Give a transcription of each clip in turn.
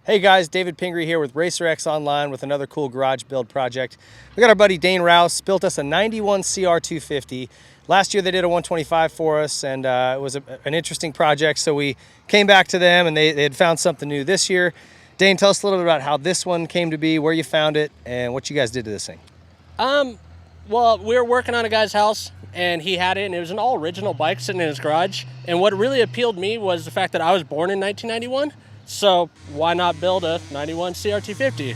Hey guys, David Pingree here with RacerX Online with another cool garage build project. We got our buddy Dane Rouse, built us a 91 CR250. Last year they did a 125 for us, and it was an interesting project, so we came back to them and they had found something new this year. Dane, tell us a little bit about how this one came to be, where you found it, and what you guys did to this thing. Well, we were working on a guy's house, and he had it, and it was an all-original bike sitting in his garage. And what really appealed to me was the fact that I was born in 1991, so why not build a 91 CR250?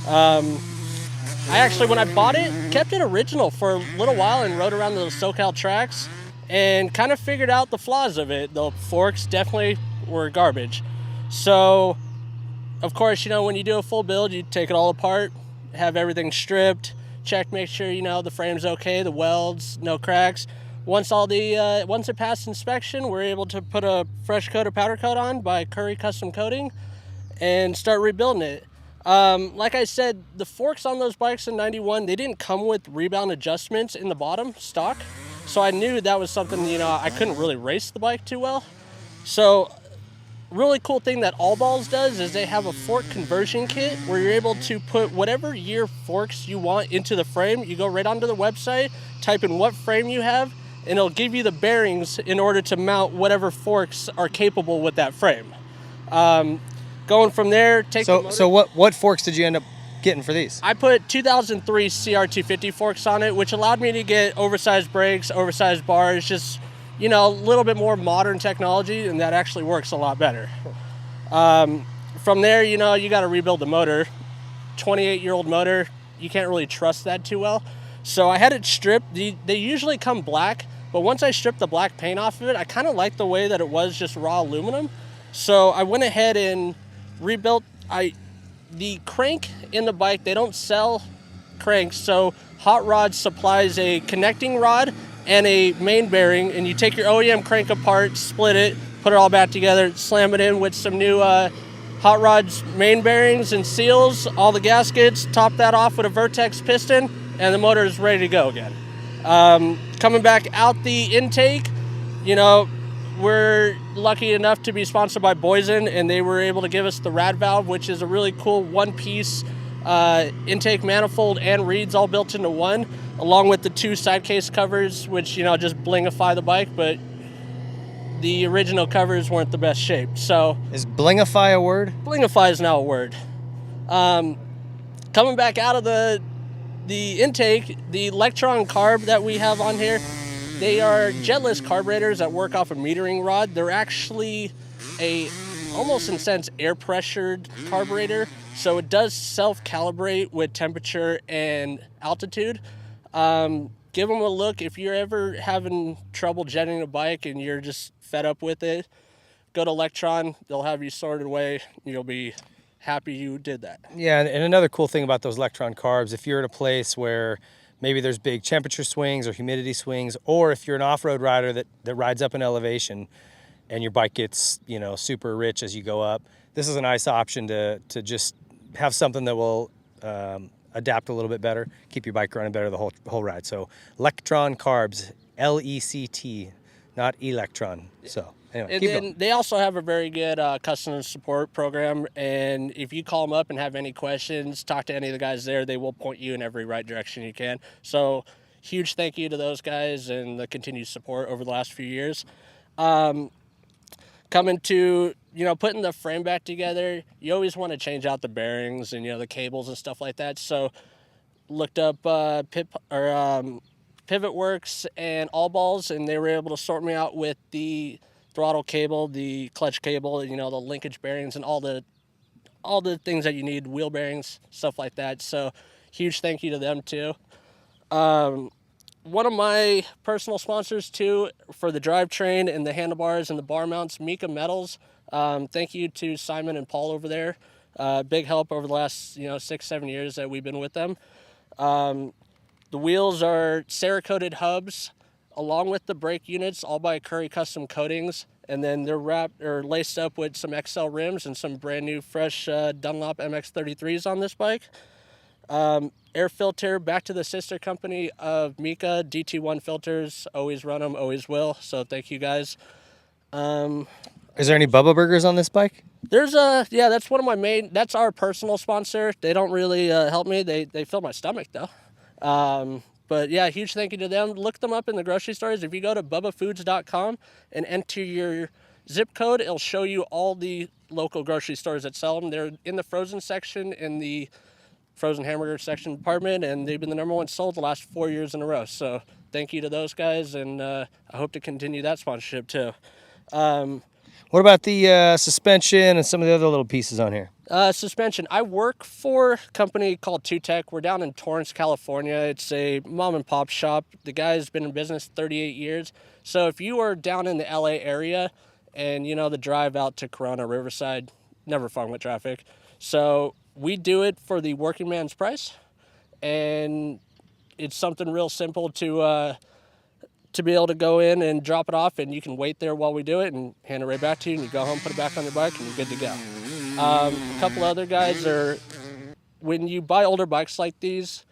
I actually, when I bought it, kept it original for a little while and rode around the SoCal tracks and kind of figured out the flaws of it. The forks definitely were garbage. So, of course, when you do a full build, you take it all apart, have everything stripped, check, make sure, the frame's okay, the welds, no cracks. Once it passed inspection, we're able to put a fresh coat of powder coat on by Curry Custom Coating and start rebuilding it. Like I said, the forks on those bikes in 91, they didn't come with rebound adjustments in the bottom stock. So I knew that was something, I couldn't really race the bike too well. So really cool thing that All Balls does is they have a fork conversion kit where you're able to put whatever year forks you want into the frame. You go right onto the website, type in what frame you have, and it'll give you the bearings in order to mount whatever forks are capable with that frame. Going from there, So what forks did you end up getting for these? I put 2003 CR250 forks on it, which allowed me to get oversized brakes, oversized bars, just a little bit more modern technology, and that actually works a lot better. From there, you got to rebuild the motor. 28-year-old motor, you can't really trust that too well. So I had it stripped. They usually come black, but once I stripped the black paint off of it, I kind of liked the way that it was just raw aluminum. So I went ahead and rebuilt. The crank in the bike, they don't sell cranks, so Hot Rod supplies a connecting rod and a main bearing, and you take your OEM crank apart, split it, put it all back together, slam it in with some new Hot Rod's main bearings and seals, all the gaskets, top that off with a Vertex piston, and the motor is ready to go again. Coming back out the intake, we're lucky enough to be sponsored by Boysen, and they were able to give us the rad valve, which is a really cool one-piece intake manifold and reeds all built into one, along with the two side case covers, which just blingify the bike, but the original covers weren't the best shape. So is blingify a word? Blingify is now a word. Coming back out of the intake, the Electron carb that we have on here, they are jetless carburetors that work off a metering rod. They're actually almost in a sense air pressured carburetor, so it does self-calibrate with temperature and altitude. Give them a look. If you're ever having trouble jetting a bike and you're just fed up with it, go to Electron. They'll have you sorted away. You'll be happy you did that. Yeah, and another cool thing about those Electron carbs, if you're at a place where maybe there's big temperature swings or humidity swings, or if you're an off-road rider that rides up an elevation and your bike gets, super rich as you go up, this is a nice option to just have something that will adapt a little bit better, keep your bike running better the whole ride. So Electron carbs, LECT, not Electron. So anyway, and then they also have a very good customer support program, and if you call them up and have any questions, talk to any of the guys there, they will point you in every right direction you can. So huge thank you to those guys and the continued support over the last few years. Coming to putting the frame back together, you always want to change out the bearings and the cables and stuff like that. So looked up Pivot Works and All Balls, and they were able to sort me out with the throttle cable, the clutch cable, the linkage bearings, and all the things that you need, wheel bearings, stuff like that. So huge thank you to them too. One of my personal sponsors too for the drivetrain and the handlebars and the bar mounts, Mika Metals. Thank you to Simon and Paul over there. Big help over the last 6-7 years that we've been with them. The wheels are Cerakoted hubs along with the brake units, all by Curry Custom Coatings, and then they're wrapped or laced up with some XL rims and some brand new fresh Dunlop MX-33s on this bike. Air filter back to the sister company of Mika, DT1 filters. Always run them, always will. So thank you guys. Is there any Bubba Burgers on this bike? There's yeah, that's one of my main, that's our personal sponsor. They don't really help me. They fill my stomach though. But yeah, huge thank you to them. Look them up in the grocery stores. If you go to bubbafoods.com and enter your zip code, it'll show you all the local grocery stores that sell them. They're in the frozen section, in the frozen hamburger section department, and they've been the number one sold the last 4 years in a row. So thank you to those guys, and I hope to continue that sponsorship too. What about the suspension and some of the other little pieces on here? Suspension. I work for a company called 2Tech. We're down in Torrance, California. It's a mom and pop shop. The guy's been in business 38 years. So if you are down in the LA area and you know the drive out to Corona, Riverside, never fun with traffic. So we do it for the working man's price. And it's something real simple to be able to go in and drop it off, and you can wait there while we do it and hand it right back to you, and you go home, put it back on your bike, and you're good to go. A couple other guys are, when you buy older bikes like these,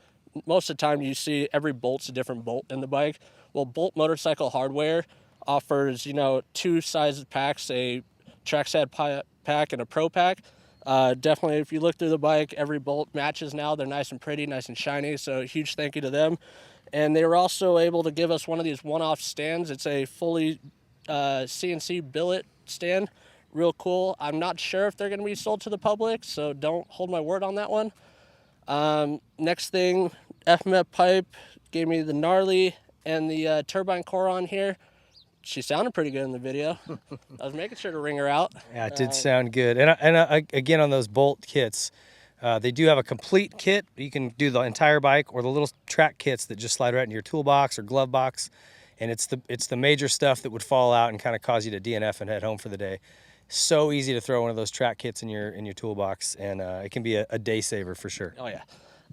most of the time you see every bolt's a different bolt in the bike. Well, Bolt Motorcycle Hardware offers, you know, 2 size packs, a trackside pack and a pro pack. Definitely, if you look through the bike, every bolt matches now. They're nice and pretty, nice and shiny, so huge thank you to them. And they were also able to give us one of these one-off stands. It's a fully CNC billet stand. Real cool. I'm not sure if they're going to be sold to the public, so don't hold my word on that one. Next thing, FMEP pipe gave me the gnarly and the turbine core on here. She sounded pretty good in the video. I was making sure to ring her out. Yeah, it did sound good. And again, on those Bolt kits, they do have a complete kit. You can do the entire bike or the little track kits that just slide right into your toolbox or glove box. And it's the major stuff that would fall out and kind of cause you to DNF and head home for the day. So easy to throw one of those track kits in your toolbox, and it can be a day saver for sure. Oh yeah.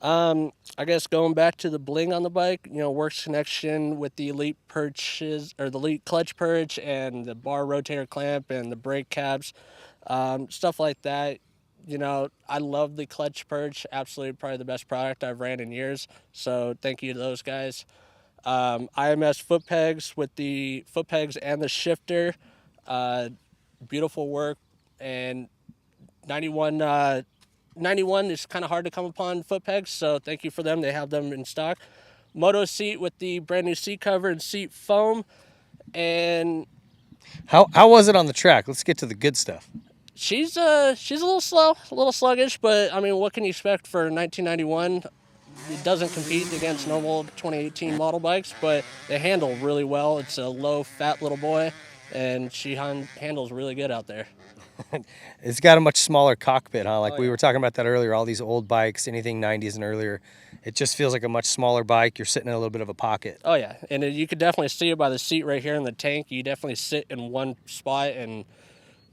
I guess going back to the bling on the bike, you know, works connection with the elite perches, or the elite clutch perch, and the bar rotator clamp and the brake caps, stuff like that. You know, I love the clutch perch. Absolutely, probably the best product I've ran in years. So thank you to those guys. Ims Foot Pegs with the foot pegs and the shifter. Beautiful work. And 91 is kind of hard to come upon foot pegs, so thank you for them. They have them in stock. Moto seat with the brand new seat cover and seat foam. And how was it on the track? Let's get to the good stuff. She's a little slow, a little sluggish, but I mean, what can you expect for 1991? It doesn't compete against normal 2018 model bikes, but they handle really well. It's a low, fat little boy, and she handles really good out there. It's got a much smaller cockpit, huh? Like we were talking about that earlier, all these old bikes, anything 90s and earlier, it just feels like a much smaller bike. You're sitting in a little bit of a pocket. Oh, yeah. And you could definitely see it by the seat right here in the tank. You definitely sit in one spot, and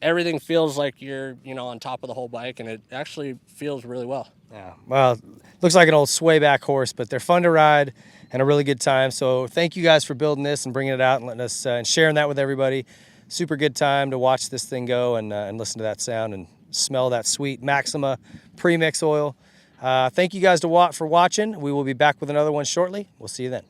everything feels like you're, you know, on top of the whole bike, and it actually feels really well. Yeah. Well, looks like an old sway back horse, but they're fun to ride and a really good time. So thank you guys for building this and bringing it out and letting us and sharing that with everybody. Super good time to watch this thing go and listen to that sound and smell that sweet Maxima premix oil. Thank you guys for watching. We will be back with another one shortly. We'll see you then.